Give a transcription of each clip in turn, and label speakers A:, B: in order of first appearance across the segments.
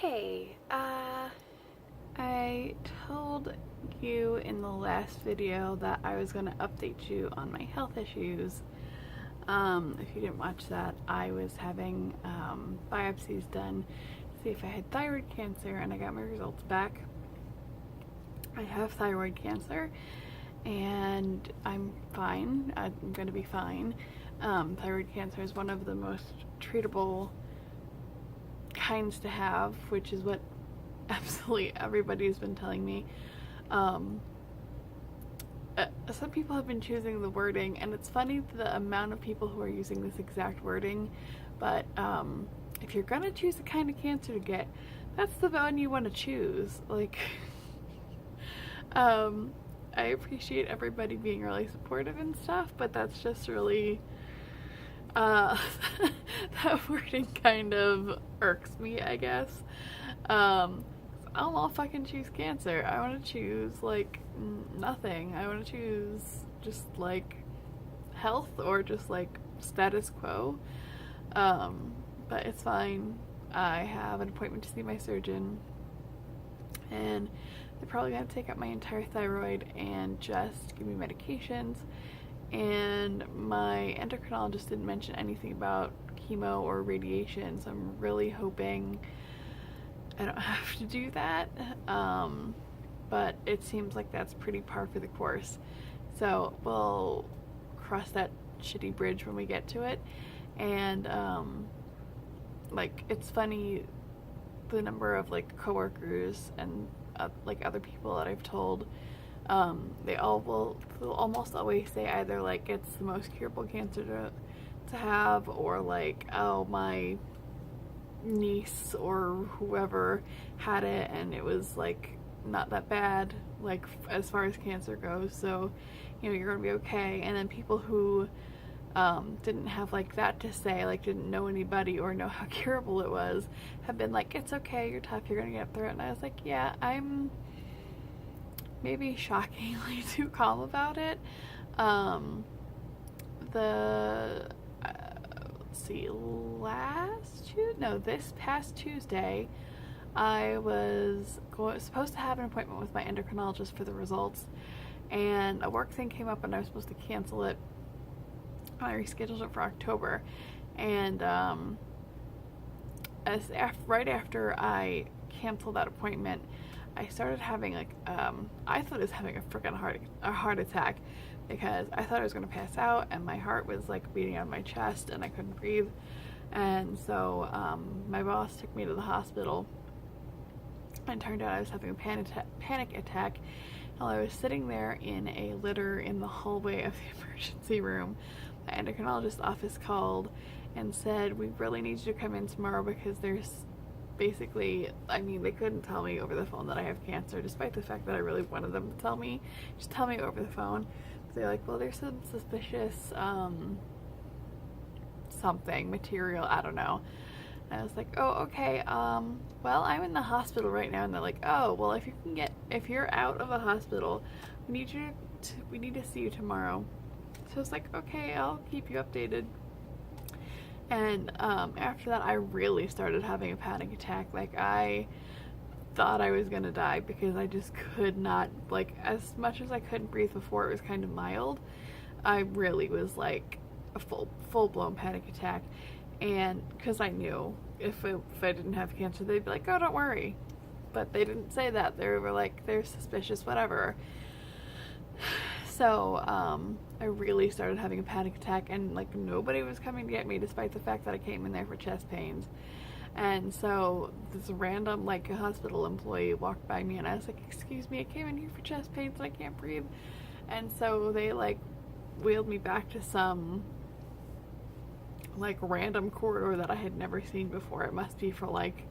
A: Hey, I told you in the last video that I was going to update you on my health issues. If you didn't watch that, I was having biopsies done to see if I had thyroid cancer, and I got my results back. I have thyroid cancer, and I'm fine. I'm going to be fine. Thyroid cancer is one of the most treatable kinds to have, which is what absolutely everybody's been telling me. Some people have been choosing the wording, and it's funny the amount of people who are using this exact wording, but if you're gonna choose the kind of cancer to get, that's the one you want to choose. Like, I appreciate everybody being really supportive and stuff, but that's just really that wording kind of irks me, I guess. I'll fucking choose cancer. I want to choose like nothing. I want to choose just like health or just like status quo. But it's fine. I have an appointment to see my surgeon, and they're probably going to take out my entire thyroid and just give me medications. And my endocrinologist didn't mention anything about chemo or radiation, so I'm really hoping I don't have to do that. But it seems like that's pretty par for the course. So we'll cross that shitty bridge when we get to it. And like, it's funny the number of like coworkers and like other people that I've told. They all will almost always say either like it's the most curable cancer to have, or like, oh, my niece or whoever had it and it was like not that bad, like as far as cancer goes, so you're gonna be okay. And then people who didn't have like that to say, like didn't know anybody or know how curable it was, have been like, it's okay, you're tough, you're gonna get through it. And I was like, yeah, I'm maybe shockingly too calm about it. Let's see, this past Tuesday, I was supposed to have an appointment with my endocrinologist for the results, and a work thing came up and I was supposed to cancel it. I rescheduled it for October, and right after I canceled that appointment, I started having like I thought I was having a freaking heart attack, because I thought I was gonna pass out and my heart was like beating on my chest and I couldn't breathe. And so my boss took me to the hospital, and it turned out I was having a panic attack. While I was sitting there in a litter in the hallway of the emergency room, the endocrinologist's office called and said, we really need you to come in tomorrow because there's basically, I mean, they couldn't tell me over the phone that I have cancer, despite the fact that I really wanted them to tell me. Just tell me over the phone. They're like, well, there's some suspicious something material, I don't know. And I was like, oh, okay, well, I'm in the hospital right now. And they're like, oh, well, if you're out of the hospital, we need to see you tomorrow. So I was like, okay, I'll keep you updated. And after that, I really started having a panic attack. Like, I thought I was gonna die because I just could not, like, as much as I couldn't breathe before it was kind of mild, I really was like a full-blown panic attack. And because I knew if I didn't have cancer, they'd be like, oh, don't worry. But they didn't say that. They were like, they're suspicious, whatever. So I really started having a panic attack, and like nobody was coming to get me, despite the fact that I came in there for chest pains. And so this random like hospital employee walked by me, and I was like, excuse me, I came in here for chest pains and I can't breathe. And so they like wheeled me back to some like random corridor that I had never seen before. It must be for like,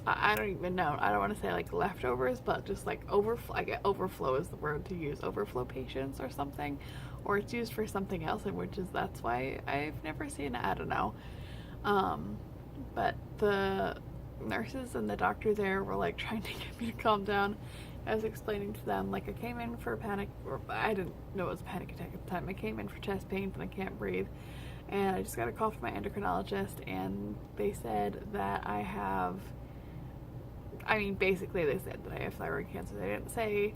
A: I don't even know. I don't want to say like leftovers, but just like overflow. I get overflow is the word to use. Overflow patients or something, or it's used for something else, and that's why I've never seen it. I don't know. But the nurses and the doctor there were like trying to get me to calm down. I was explaining to them, like, I came in for I didn't know it was a panic attack at the time. I came in for chest pains and I can't breathe. And I just got a call from my endocrinologist, and they said that I have I mean, basically they said that I have thyroid cancer. They didn't say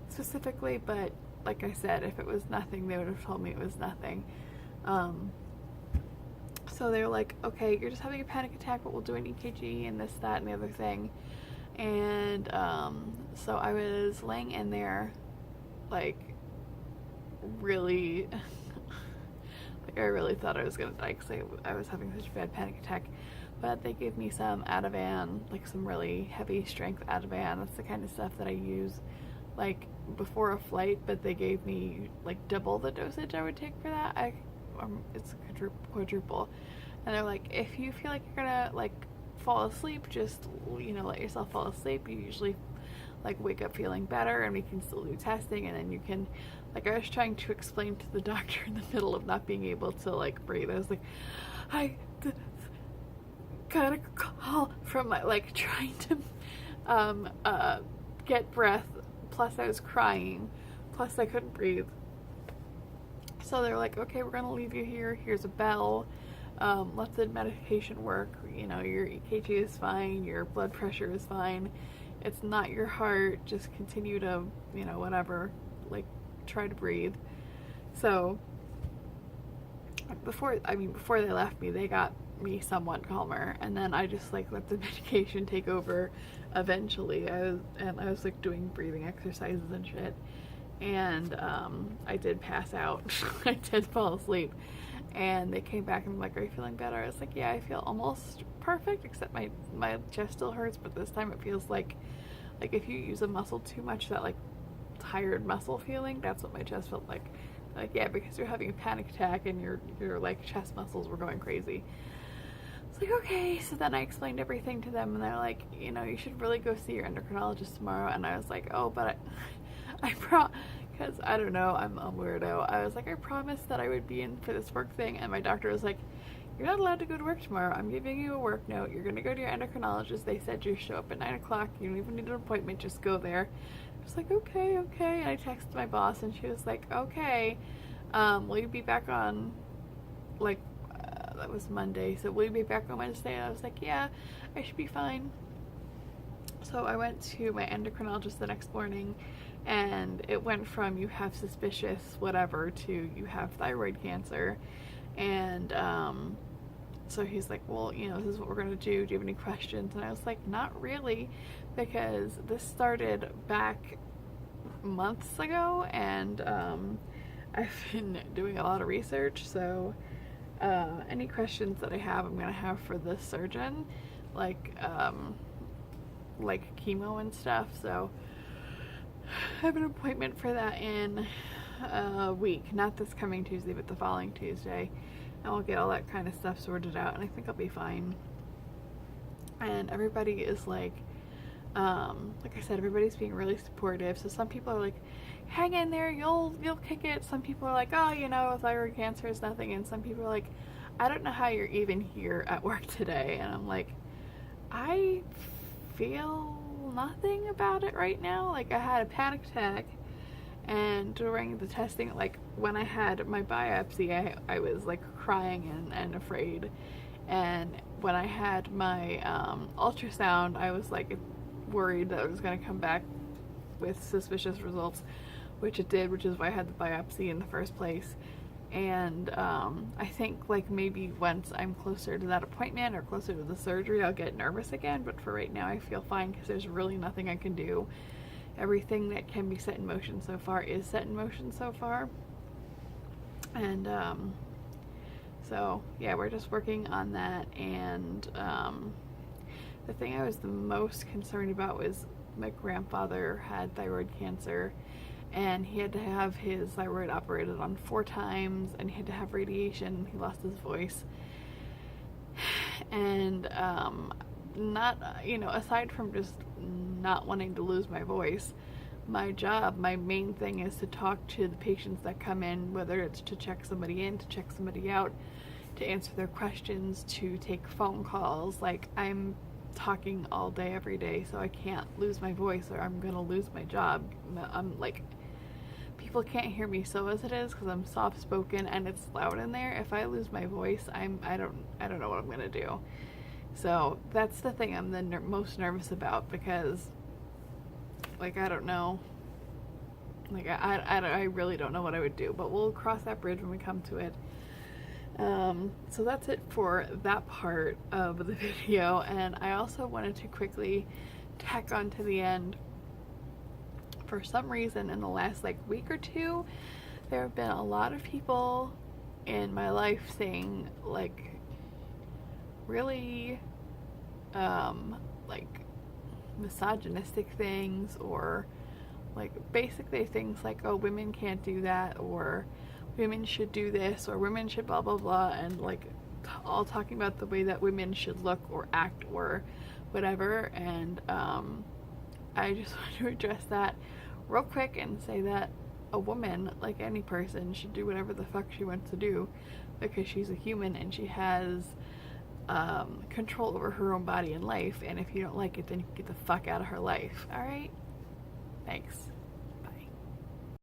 A: specifically, but like I said, if it was nothing, they would have told me it was nothing. So they were like, okay, you're just having a panic attack, but we'll do an EKG and this, that, and the other thing. And so I was laying in there, like, really, like, I really thought I was gonna die because I was having such a bad panic attack. But they gave me some Ativan, like some really heavy strength Ativan. That's the kind of stuff that I use, like, before a flight, but they gave me, like, double the dosage I would take for that. It's quadruple. And they're like, if you feel like you're gonna, like, fall asleep, just, you know, let yourself fall asleep. You usually, like, wake up feeling better, and we can still do testing, and then you can, like, I was trying to explain to the doctor in the middle of not being able to, like, breathe. I was like, I got a call from my, like, trying to get breath, plus I was crying, plus I couldn't breathe. So they were like, okay, we're gonna leave you here, here's a bell, let the medication work, you know, your EKG is fine, your blood pressure is fine, it's not your heart, just continue to, you know, whatever, like, try to breathe. So before they left me, they got me somewhat calmer, and then I just, like, let the medication take over eventually. I was like doing breathing exercises and shit, and I did pass out. I did fall asleep, and they came back and were like, are you feeling better? I was like, yeah, I feel almost perfect, except my chest still hurts, but this time it feels like if you use a muscle too much, that, like, tired muscle feeling, that's what my chest felt like. Like, yeah, because you're having a panic attack and your like chest muscles were going crazy. It's like, okay. So then I explained everything to them, and they're like, you know, you should really go see your endocrinologist tomorrow. And I was like, oh, but because I don't know, I'm a weirdo. I was like, I promised that I would be in for this work thing, and my doctor was like, you're not allowed to go to work tomorrow. I'm giving you a work note. You're gonna go to your endocrinologist. They said you show up at 9 o'clock. You don't even need an appointment. Just go there. I was like, okay. And I texted my boss, and she was like, okay, will you be back on, like, that was Monday, so will you be back on Wednesday? And I was like, yeah, I should be fine. So I went to my endocrinologist the next morning, and it went from you have suspicious whatever to you have thyroid cancer. And so he's like, well, you know, this is what we're going to do. Do you have any questions? And I was like, not really, because this started back months ago, and I've been doing a lot of research. So any questions that I have, I'm going to have for the surgeon, like chemo and stuff. So I have an appointment for that in a week, not this coming Tuesday, but the following Tuesday, and we'll get all that kind of stuff sorted out, and I think I'll be fine. And everybody is like I said, everybody's being really supportive. So some people are like, hang in there, you'll kick it. Some people are like, oh, you know, thyroid cancer is nothing. And some people are like, I don't know how you're even here at work today. And I'm like, I feel nothing about it right now. Like, I had a panic attack, and during the testing, like, when I had my biopsy, I was like crying and afraid. And when I had my ultrasound, I was like worried that it was going to come back with suspicious results, which it did, which is why I had the biopsy in the first place. And I think, like, maybe once I'm closer to that appointment or closer to the surgery, I'll get nervous again. But for right now, I feel fine because there's really nothing I can do. Everything that can be set in motion so far is set in motion so far. And so yeah, we're just working on that. And the thing I was the most concerned about was my grandfather had thyroid cancer, and he had to have his thyroid operated on 4 times, and he had to have radiation. He lost his voice. And not, you know, aside from just not wanting to lose my voice, my job, my main thing is to talk to the patients that come in, whether it's to check somebody in, to check somebody out, to answer their questions, to take phone calls. Like, I'm talking all day every day, so I can't lose my voice or I'm gonna lose my job. I'm like, people can't hear me so as it is because I'm soft spoken and it's loud in there. If I lose my voice, I don't know what I'm gonna do. So that's the thing I'm the most nervous about, because like I don't know, like I really don't know what I would do, but we'll cross that bridge when we come to it. So that's it for that part of the video, and I also wanted to quickly tack on to the end. For some reason in the last like week or two, there have been a lot of people in my life saying like really like misogynistic things, or like basically things like, oh, women can't do that, or women should do this, or women should blah blah blah, and like all talking about the way that women should look or act or whatever. And I just want to address that real quick and say that a woman, like any person, should do whatever the fuck she wants to do, because she's a human and she has control over her own body and life. And if you don't like it, then you can get the fuck out of her life. Alright? Thanks.